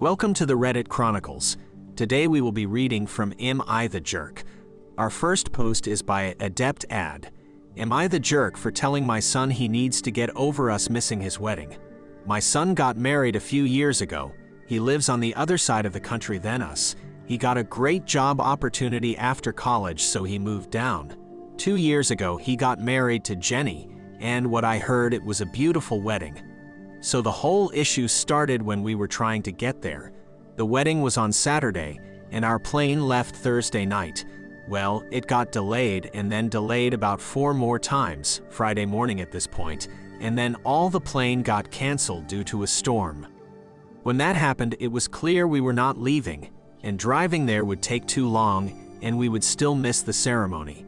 Welcome to the Reddit Chronicles. Today we will be reading from Am I the Jerk? Our first post is by Adept Ad. Am I the jerk for telling my son he needs to get over us missing his wedding? My son got married a few years ago. He lives on the other side of the country than us. He got a great job opportunity after college, so he moved down. 2 years ago, he got married to Jenny, and what I heard, it was a beautiful wedding. So the whole issue started when we were trying to get there. The wedding was on Saturday, and our plane left Thursday night. Well, it got delayed and then delayed about 4 more times, Friday morning at this point, and then all the plane got canceled due to a storm. When that happened, it was clear we were not leaving, and driving there would take too long, and we would still miss the ceremony.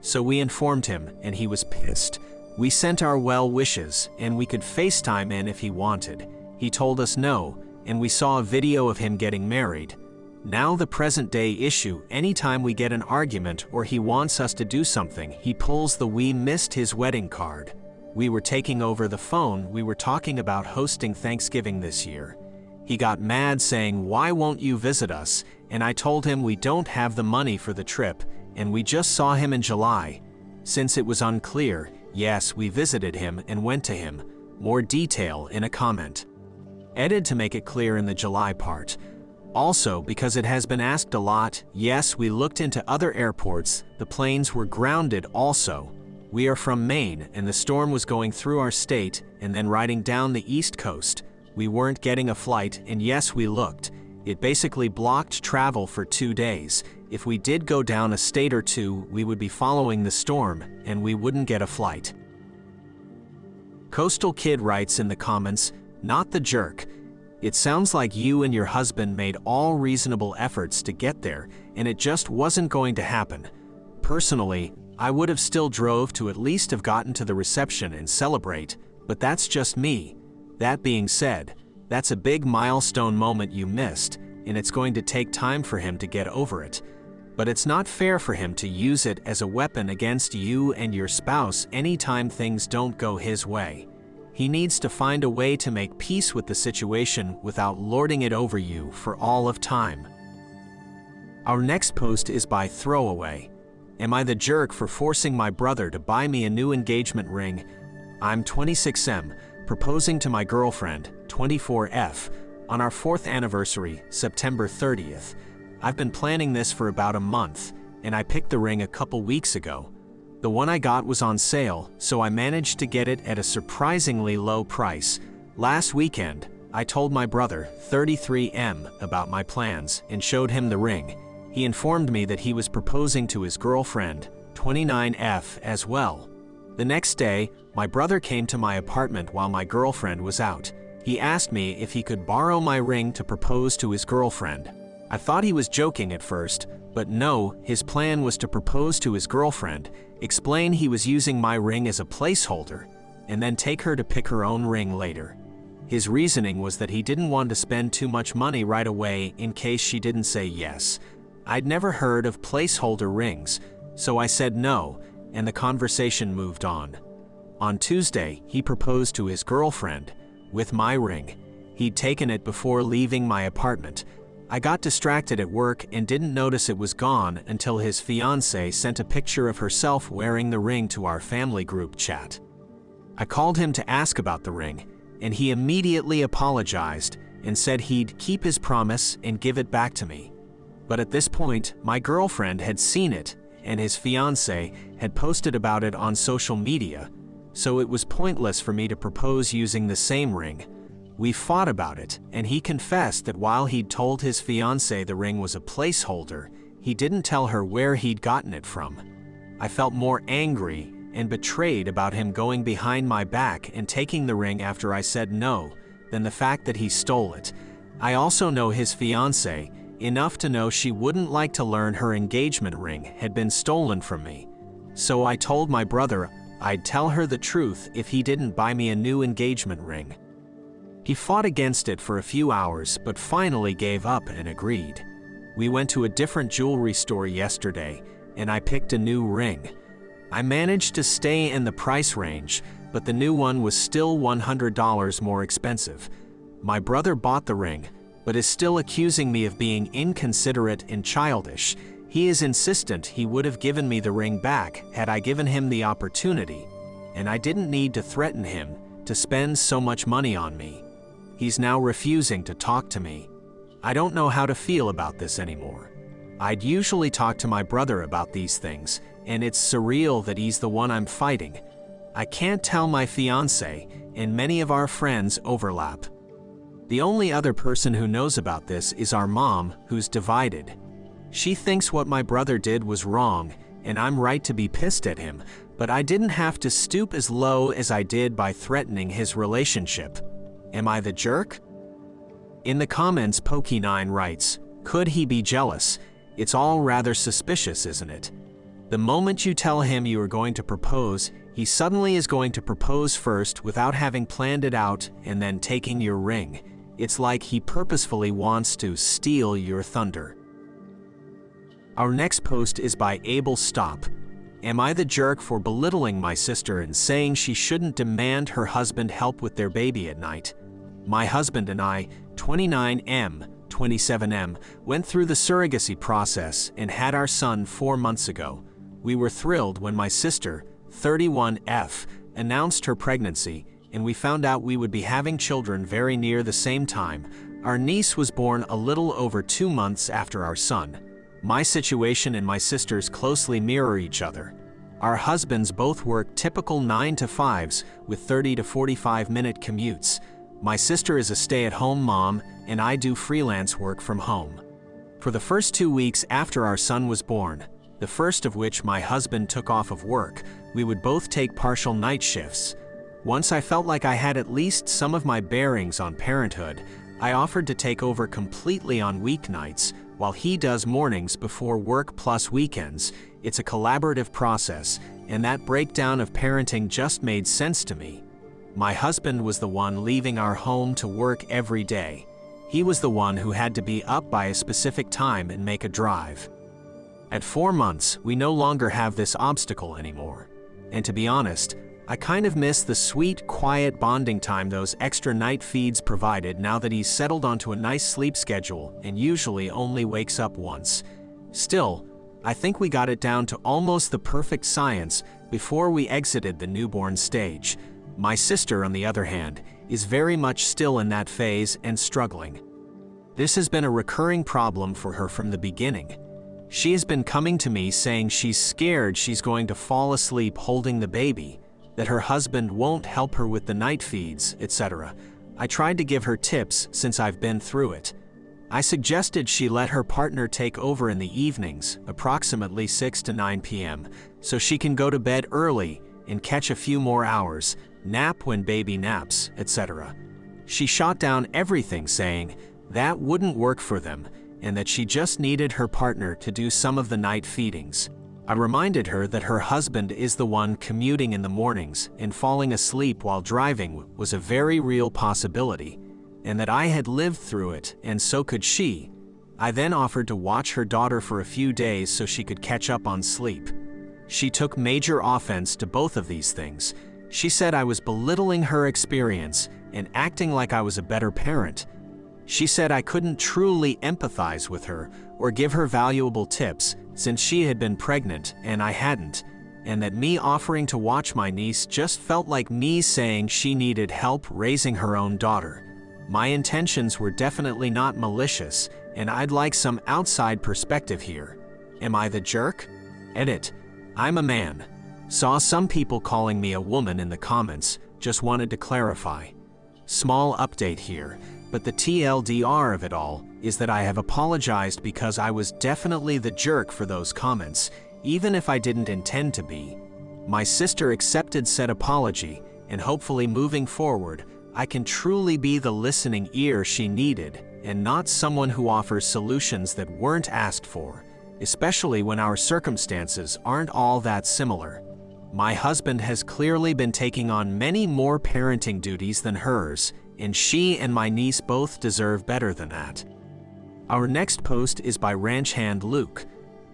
So we informed him, and he was pissed. We sent our well wishes, and we could FaceTime in if he wanted. He told us no, and we saw a video of him getting married. Now the present day issue, anytime we get an argument or he wants us to do something, he pulls the "we missed his wedding" card. We were taking over the phone, we were talking about hosting Thanksgiving this year. He got mad saying, "Why won't you visit us?" And I told him we don't have the money for the trip, and we just saw him in July. Since it was unclear, yes, we visited him and went to him. More detail in a comment. Edit to make it clear in the July part. Also, because it has been asked a lot, yes, we looked into other airports. The planes were grounded also. We are from Maine, and the storm was going through our state and then riding down the East Coast. We weren't getting a flight, and yes, we looked. It basically blocked travel for 2 days. If we did go down a state or two, we would be following the storm, and we wouldn't get a flight. Coastal Kid writes in the comments, "Not the jerk. It sounds like you and your husband made all reasonable efforts to get there, and it just wasn't going to happen. Personally, I would have still drove to at least have gotten to the reception and celebrate, but that's just me. That being said, that's a big milestone moment you missed, and it's going to take time for him to get over it. But it's not fair for him to use it as a weapon against you and your spouse anytime things don't go his way. He needs to find a way to make peace with the situation without lording it over you for all of time." Our next post is by Throwaway. Am I the jerk for forcing my brother to buy me a new engagement ring? I'm 26M, proposing to my girlfriend, 24F, on our 4th anniversary, September 30th. I've been planning this for about a month, and I picked the ring a couple weeks ago. The one I got was on sale, so I managed to get it at a surprisingly low price. Last weekend, I told my brother, 33M, about my plans and showed him the ring. He informed me that he was proposing to his girlfriend, 29F, as well. The next day, my brother came to my apartment while my girlfriend was out. He asked me if he could borrow my ring to propose to his girlfriend. I thought he was joking at first, but no, his plan was to propose to his girlfriend, explain he was using my ring as a placeholder, and then take her to pick her own ring later. His reasoning was that he didn't want to spend too much money right away in case she didn't say yes. I'd never heard of placeholder rings, so I said no, and the conversation moved on. On Tuesday, he proposed to his girlfriend with my ring. He'd taken it before leaving my apartment. I got distracted at work and didn't notice it was gone until his fiancée sent a picture of herself wearing the ring to our family group chat. I called him to ask about the ring, and he immediately apologized and said he'd keep his promise and give it back to me. But at this point, my girlfriend had seen it, and his fiancée had posted about it on social media, so it was pointless for me to propose using the same ring. We fought about it, and he confessed that while he'd told his fiancée the ring was a placeholder, he didn't tell her where he'd gotten it from. I felt more angry and betrayed about him going behind my back and taking the ring after I said no than the fact that he stole it. I also know his fiancée enough to know she wouldn't like to learn her engagement ring had been stolen from me. So I told my brother I'd tell her the truth if he didn't buy me a new engagement ring. He fought against it for a few hours, but finally gave up and agreed. We went to a different jewelry store yesterday, and I picked a new ring. I managed to stay in the price range, but the new one was still $100 more expensive. My brother bought the ring, but is still accusing me of being inconsiderate and childish. He is insistent he would have given me the ring back had I given him the opportunity, and I didn't need to threaten him to spend so much money on me. He's now refusing to talk to me. I don't know how to feel about this anymore. I'd usually talk to my brother about these things, and it's surreal that he's the one I'm fighting. I can't tell my fiancé, and many of our friends overlap. The only other person who knows about this is our mom, who's divided. She thinks what my brother did was wrong, and I'm right to be pissed at him, but I didn't have to stoop as low as I did by threatening his relationship. Am I the jerk? In the comments, Pokey9 writes, "Could he be jealous? It's all rather suspicious, isn't it? The moment you tell him you are going to propose, he suddenly is going to propose first without having planned it out and then taking your ring. It's like he purposefully wants to steal your thunder." Our next post is by Abel Stop. Am I the jerk for belittling my sister and saying she shouldn't demand her husband help with their baby at night? My husband and I, 29M, 27M, went through the surrogacy process and had our son 4 months ago. We were thrilled when my sister, 31F, announced her pregnancy, and we found out we would be having children very near the same time. Our niece was born a little over 2 months after our son. My situation and my sister's closely mirror each other. Our husbands both work typical 9 to 5s with 30 to 45-minute commutes. My sister is a stay-at-home mom, and I do freelance work from home. For the first 2 weeks after our son was born, the first of which my husband took off of work, we would both take partial night shifts. Once I felt like I had at least some of my bearings on parenthood, I offered to take over completely on weeknights, while he does mornings before work plus weekends. It's a collaborative process, and that breakdown of parenting just made sense to me. My husband was the one leaving our home to work every day. He was the one who had to be up by a specific time and make a drive. At 4 months, we no longer have this obstacle anymore. And to be honest, I kind of miss the sweet, quiet bonding time those extra night feeds provided now that he's settled onto a nice sleep schedule and usually only wakes up once. Still, I think we got it down to almost the perfect science before we exited the newborn stage. My sister, on the other hand, is very much still in that phase and struggling. This has been a recurring problem for her from the beginning. She has been coming to me saying she's scared she's going to fall asleep holding the baby, that her husband won't help her with the night feeds, etc. I tried to give her tips since I've been through it. I suggested she let her partner take over in the evenings, approximately 6 to 9 p.m., so she can go to bed early and catch a few more hours, nap when baby naps, etc. She shot down everything, saying that wouldn't work for them and that she just needed her partner to do some of the night feedings. I reminded her that her husband is the one commuting in the mornings and falling asleep while driving was a very real possibility, and that I had lived through it and so could she. I then offered to watch her daughter for a few days so she could catch up on sleep. She took major offense to both of these things. She said I was belittling her experience and acting like I was a better parent. She said I couldn't truly empathize with her or give her valuable tips since she had been pregnant and I hadn't, and that me offering to watch my niece just felt like me saying she needed help raising her own daughter. My intentions were definitely not malicious, and I'd like some outside perspective here. Am I the jerk? Edit. I'm a man. Saw some people calling me a woman in the comments, just wanted to clarify. Small update here, but the TLDR of it all is that I have apologized because I was definitely the jerk for those comments, even if I didn't intend to be. My sister accepted said apology, and hopefully moving forward, I can truly be the listening ear she needed and not someone who offers solutions that weren't asked for, especially when our circumstances aren't all that similar. My husband has clearly been taking on many more parenting duties than hers, and she and my niece both deserve better than that. Our next post is by Ranch Hand Luke.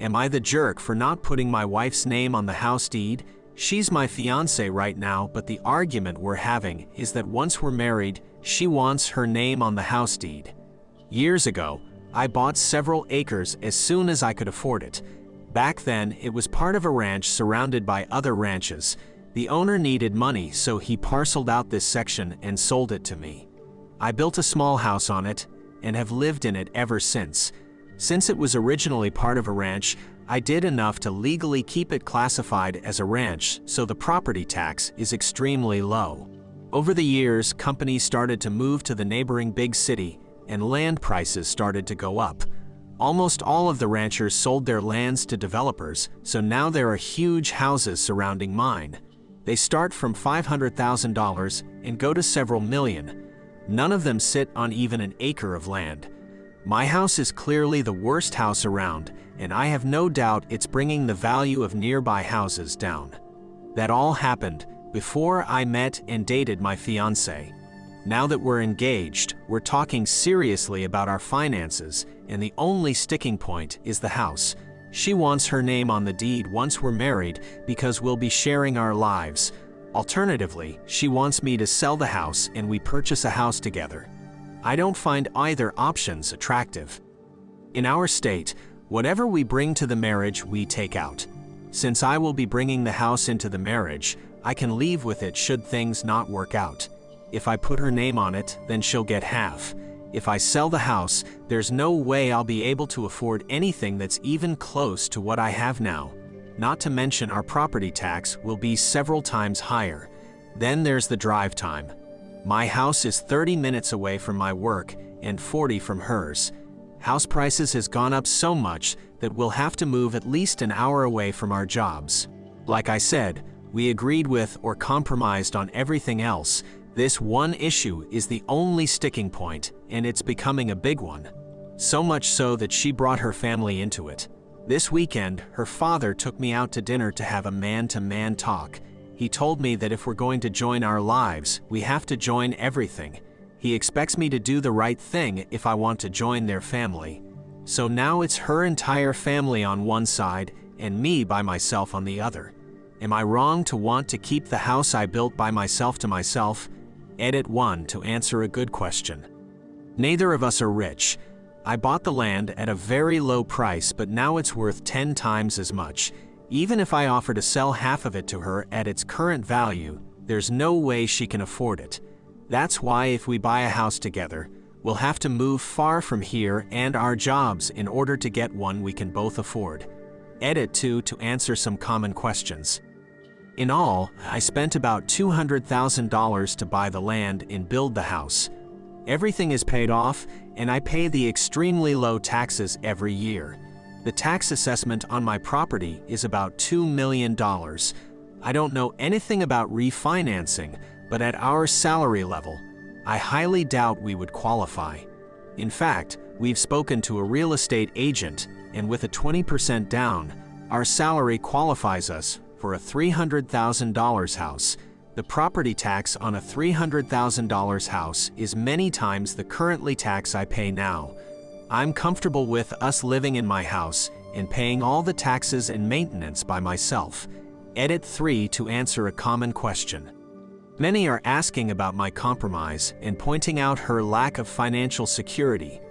Am I the jerk for not putting my wife's name on the house deed? She's my fiancé right now, but the argument we're having is that once we're married, she wants her name on the house deed. Years ago, I bought several acres as soon as I could afford it. Back then, it was part of a ranch surrounded by other ranches. The owner needed money, so he parceled out this section and sold it to me. I built a small house on it and have lived in it ever since. Since it was originally part of a ranch, I did enough to legally keep it classified as a ranch, so the property tax is extremely low. Over the years, companies started to move to the neighboring big city, and land prices started to go up. Almost all of the ranchers sold their lands to developers, so now there are huge houses surrounding mine. They start from $500,000 and go to several million. None of them sit on even an acre of land. My house is clearly the worst house around, and I have no doubt it's bringing the value of nearby houses down. That all happened before I met and dated my fiancée. Now that we're engaged, we're talking seriously about our finances, and the only sticking point is the house. She wants her name on the deed once we're married because we'll be sharing our lives. Alternatively, she wants me to sell the house and we purchase a house together. I don't find either options attractive. In our state, whatever we bring to the marriage, we take out. Since I will be bringing the house into the marriage, I can leave with it should things not work out. If I put her name on it, then she'll get half. If I sell the house, there's no way I'll be able to afford anything that's even close to what I have now. Not to mention our property tax will be several times higher. Then there's the drive time. My house is 30 minutes away from my work and 40 from hers. House prices has gone up so much that we'll have to move at least an hour away from our jobs. Like I said, we agreed with or compromised on everything else. This one issue is the only sticking point, and it's becoming a big one. So much so that she brought her family into it. This weekend, her father took me out to dinner to have a man-to-man talk. He told me that if we're going to join our lives, we have to join everything. He expects me to do the right thing if I want to join their family. So now it's her entire family on one side and me by myself on the other. Am I wrong to want to keep the house I built by myself to myself? Edit 1 to answer a good question. Neither of us are rich. I bought the land at a very low price, but now it's worth 10 times as much. Even if I offer to sell half of it to her at its current value, there's no way she can afford it. That's why if we buy a house together, we'll have to move far from here and our jobs in order to get one we can both afford. Edit 2 to answer some common questions. In all, I spent about $200,000 to buy the land and build the house. Everything is paid off, and I pay the extremely low taxes every year. The tax assessment on my property is about $2 million. I don't know anything about refinancing, but at our salary level, I highly doubt we would qualify. In fact, we've spoken to a real estate agent, and with a 20% down, our salary qualifies us for a $300,000 house. The property tax on a $300,000 house is many times the currently tax I pay now. I'm comfortable with us living in my house and paying all the taxes and maintenance by myself. Edit 3 to answer a common question. Many are asking about my compromise and pointing out her lack of financial security.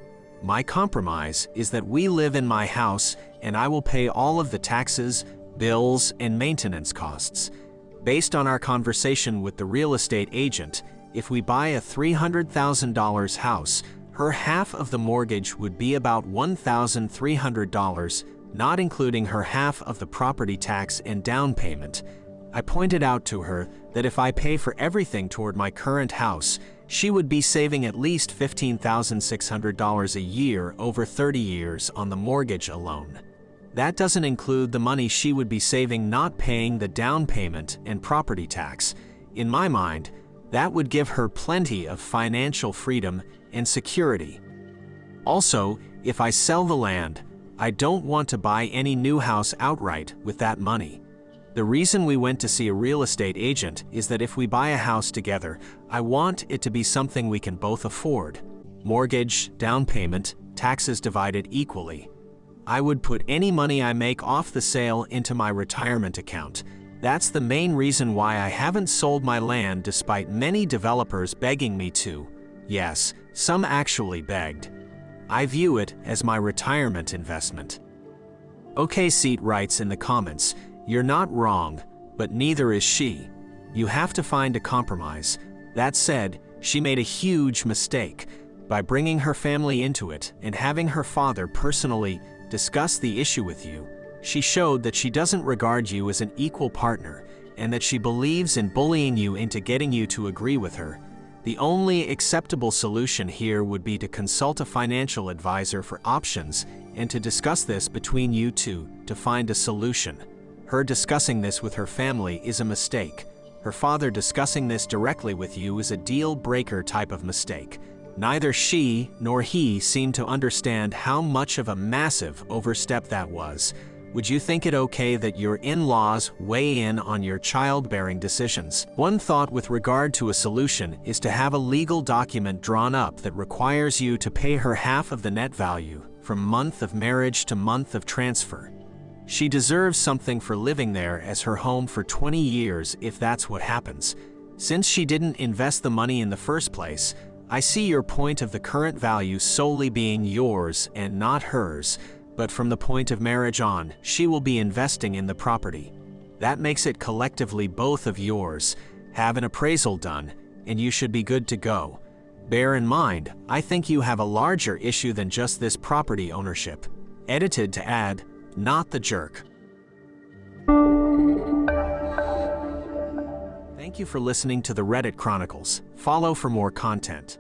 My compromise is that we live in my house and I will pay all of the taxes, bills, and maintenance costs. Based on our conversation with the real estate agent, if we buy a $300,000 house, her half of the mortgage would be about $1,300, not including her half of the property tax and down payment. I pointed out to her that if I pay for everything toward my current house, she would be saving at least $15,600 a year over 30 years on the mortgage alone. That doesn't include the money she would be saving not paying the down payment and property tax. In my mind, that would give her plenty of financial freedom and security. Also, if I sell the land, I don't want to buy any new house outright with that money. The reason we went to see a real estate agent is that if we buy a house together, I want it to be something we can both afford. Mortgage, down payment, taxes divided equally. I would put any money I make off the sale into my retirement account. That's the main reason why I haven't sold my land despite many developers begging me to. Yes, some actually begged. I view it as my retirement investment. OK Seat writes in the comments, "You're not wrong, but neither is she. You have to find a compromise. That said, she made a huge mistake. By bringing her family into it and having her father personally discuss the issue with you, she showed that she doesn't regard you as an equal partner and that she believes in bullying you into getting you to agree with her. The only acceptable solution here would be to consult a financial advisor for options and to discuss this between you two to find a solution. Her discussing this with her family is a mistake. Her father discussing this directly with you is a deal-breaker type of mistake. Neither she nor he seem to understand how much of a massive overstep that was. Would you think it okay that your in-laws weigh in on your childbearing decisions? One thought with regard to a solution is to have a legal document drawn up that requires you to pay her half of the net value from month of marriage to month of transfer. She deserves something for living there as her home for 20 years if that's what happens. Since she didn't invest the money in the first place, I see your point of the current value solely being yours and not hers, but from the point of marriage on, she will be investing in the property. That makes it collectively both of yours. Have an appraisal done, and you should be good to go. Bear in mind, I think you have a larger issue than just this property ownership. Edited to add, not the jerk. Thank you for listening to the Reddit Chronicles. Follow for more content.